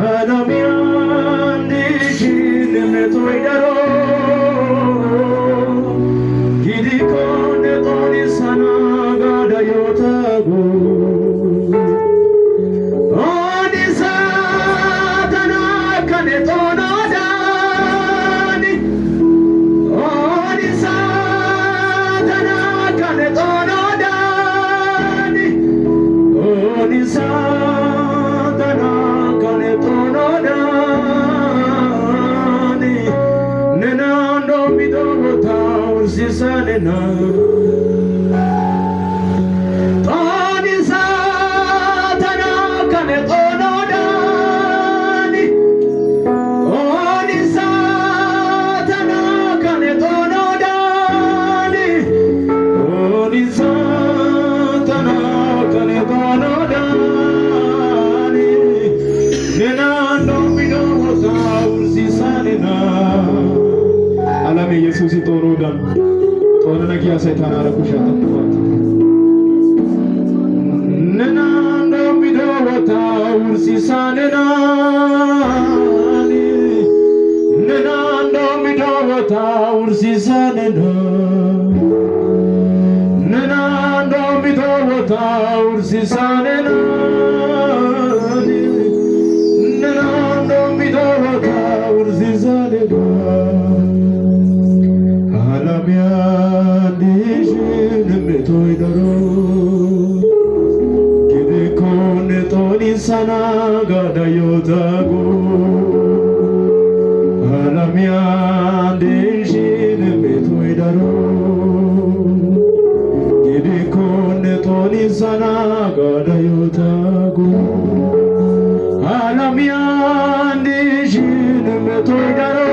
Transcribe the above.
Alamian dijin metoidaro Gidi konde toni sana gada yotago Oni satana kane tono dani Oni satana kane tono dani Oni satana kane tono dani Nenando midogo taur sisanena Oni satana kane tono dani Oni satana kane tono dani Oni satana kane tono dani Nenando midogo taur sisanena Alame Yesusi tonodan tonana kiya setan arakushata Nenando midawata ursi sanenani Nenando midawata ursi sanenani Nenando midawata ursi sanenani Nenando midawata ursi sanenani Alamian dijin metoidaro Toni sana gada yotago Alamian dijin metoidaro Gidi konde toni sana gada yotago Alamian dijin metoidaro